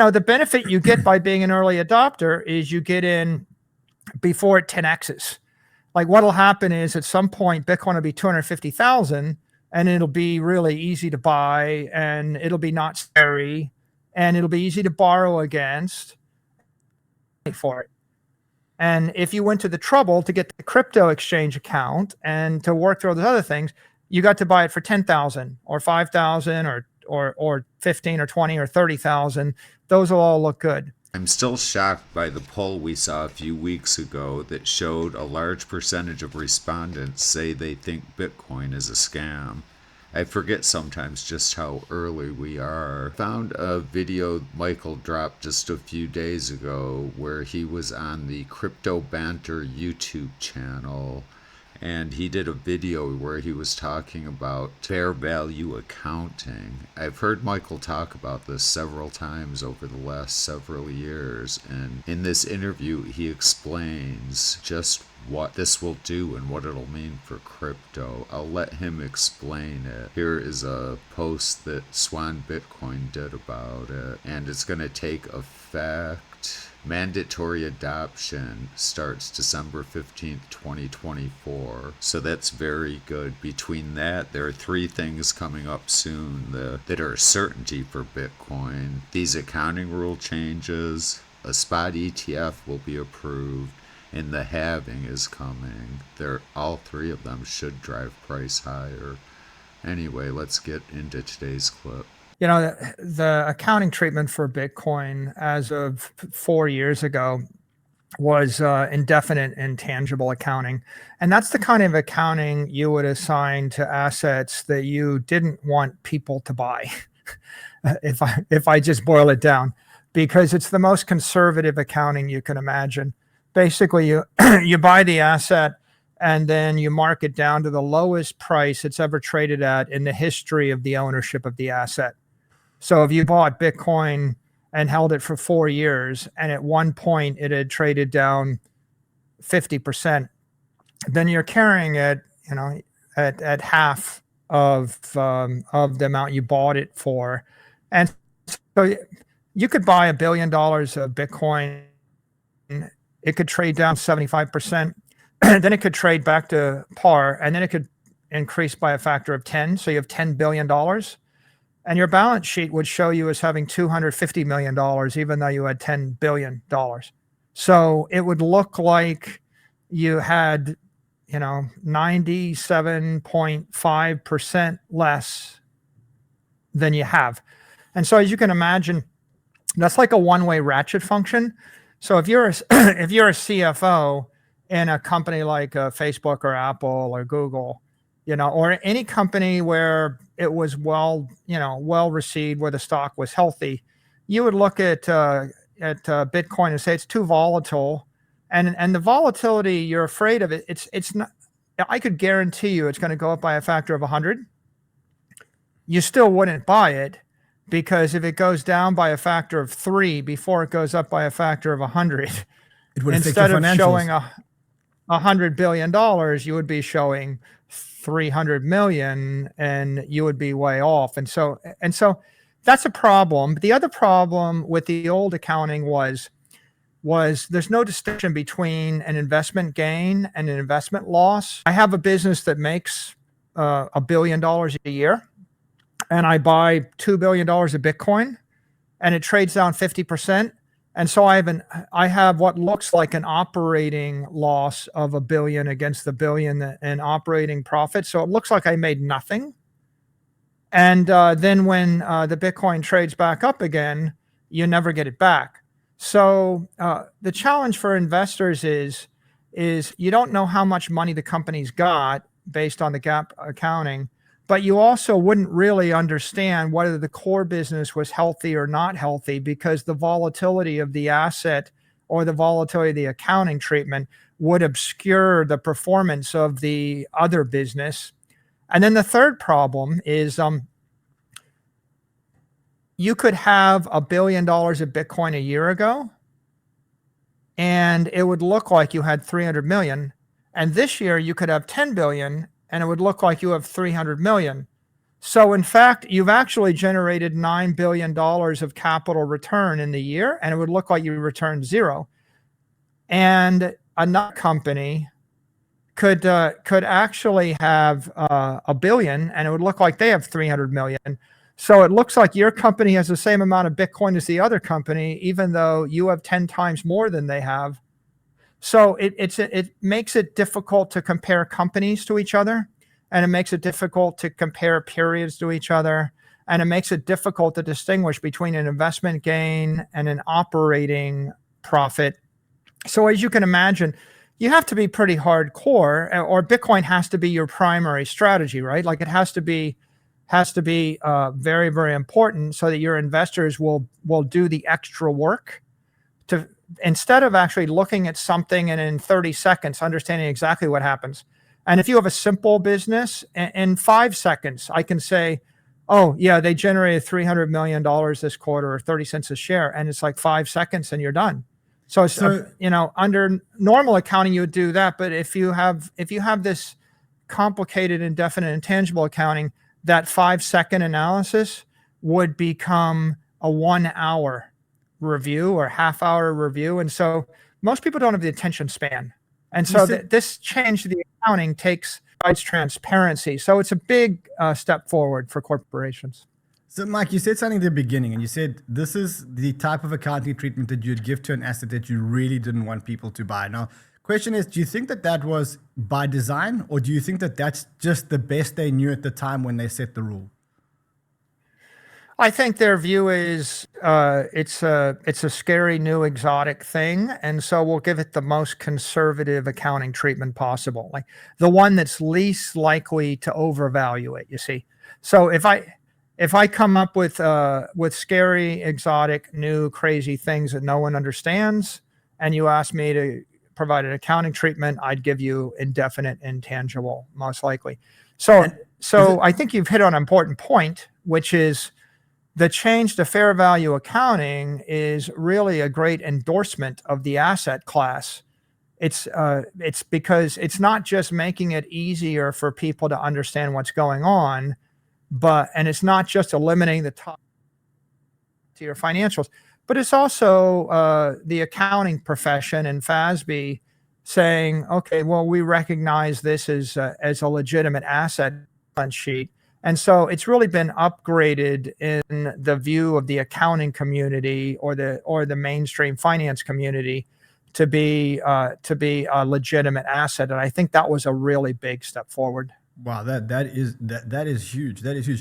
Now, the benefit you get by being an early adopter is you get in before it 10x's. Like what'll happen is at some point Bitcoin will be 250,000 and it'll be really easy to buy and it'll be not scary and it'll be easy to borrow against for it. And if you went to the trouble to get the crypto exchange account and to work through all those other things, you got to buy it for 10,000 or 5,000 or 15 or 20 or 30,000. Those will all look good. I'm still shocked by the poll we saw a few weeks ago that showed a large percentage of respondents say they think Bitcoin is a scam. I forget sometimes just how early we are. Found a video Michael dropped just a few days ago where he was on the Crypto Banter YouTube channel, and he did a video where he was talking about fair value accounting. I've heard Michael talk about this several times over the last several years, and in this interview he explains just what this will do and what it'll mean for crypto. I'll let him explain it. Here is a post that Swan Bitcoin did about it, and it's going to take effect. Mandatory adoption starts December 15th, 2024. So that's very good. Between that, there are 3 things coming up soon that are a certainty for Bitcoin. These accounting rule changes, a spot ETF will be approved, and the halving is coming. All 3 of them should drive price higher. Anyway, let's get into today's clip. You know, the accounting treatment for Bitcoin as of 4 years ago was indefinite intangible accounting. And that's the kind of accounting you would assign to assets that you didn't want people to buy, if I just boil it down, because it's the most conservative accounting you can imagine. Basically, you buy the asset and then you mark it down to the lowest price it's ever traded at in the history of the ownership of the asset. So if you bought Bitcoin and held it for 4 years, and at one point it had traded down 50%, then you're carrying it, at half of the amount you bought it for. And so you could buy $1 billion of Bitcoin. It could trade down 75%. Then it could trade back to par, and then it could increase by a factor of 10. So you have $10 billion. And your balance sheet would show you as having $250 million, even though you had $10 billion. So it would look like you had, 97.5% less than you have. And so as you can imagine, that's like a one-way ratchet function. So if you're a CFO in a company like Facebook or Apple or Google, or any company where it was well received, where the stock was healthy, you would look at Bitcoin and say it's too volatile, and the volatility, you're afraid of it. It's not. I could guarantee you it's going to go up by a factor of 100. You still wouldn't buy it, because if it goes down by a factor of 3 before it goes up by a factor of 100, it would instead of showing $100 billion, you would be showing 300 million, and you would be way off. And so that's a problem. The other problem with the old accounting was there's no distinction between an investment gain and an investment loss. I have a business that makes $1 billion a year, and I buy $2 billion of Bitcoin, and it trades down 50%. And so I have what looks like an operating loss of $1 billion against the $1 billion in operating profit. So it looks like I made nothing. And then when the Bitcoin trades back up again, you never get it back. So the challenge for investors is you don't know how much money the company's got based on the GAAP accounting, but you also wouldn't really understand whether the core business was healthy or not healthy, because the volatility of the asset or the volatility of the accounting treatment would obscure the performance of the other business. And then the third problem is you could have $1 billion of Bitcoin a year ago, and it would look like you had 300 million. And this year you could have 10 billion, and it would look like you have 300 million. So in fact, you've actually generated $9 billion of capital return in the year, and it would look like you returned zero. And another company could actually have a billion, and it would look like they have 300 million. So it looks like your company has the same amount of Bitcoin as the other company, even though you have 10 times more than they have. So it makes it difficult to compare companies to each other, and it makes it difficult to compare periods to each other, and it makes it difficult to distinguish between an investment gain and an operating profit. So as you can imagine, you have to be pretty hardcore, or Bitcoin has to be your primary strategy, right? Like it has to be very, very important so that your investors will do the extra work to, instead of actually looking at something and in 30 seconds understanding exactly what happens. And if you have a simple business, in 5 seconds, I can say, oh yeah, they generated $300 million this quarter, or 30 cents a share, and it's like 5 seconds and you're done. So it's under normal accounting you would do that, but if you have this complicated indefinite intangible accounting, that 5-second analysis would become a 1 hour review or half-hour review, and so most people don't have the attention span. And so this change to the accounting provides transparency. So it's a big step forward for corporations. So, Mike, you said something at the beginning, and you said this is the type of accounting treatment that you'd give to an asset that you really didn't want people to buy. Now, question is, do you think that that was by design, or do you think that that's just the best they knew at the time when they set the rule? I think their view is it's a scary new exotic thing, and so we'll give it the most conservative accounting treatment possible, like the one that's least likely to overvalue it. You see, so if I come up with scary, exotic, new, crazy things that no one understands, and you ask me to provide an accounting treatment, I'd give you indefinite intangible, most likely. So I think you've hit on an important point, which is the change to fair value accounting is really a great endorsement of the asset class. It's because it's not just making it easier for people to understand what's going on, and it's not just eliminating the top to your financials, but it's also the accounting profession and FASB saying, okay, well, we recognize this as a legitimate asset balance sheet. And so it's really been upgraded in the view of the accounting community or the mainstream finance community to be a legitimate asset. And I think that was a really big step forward. Wow, that is huge. That is huge.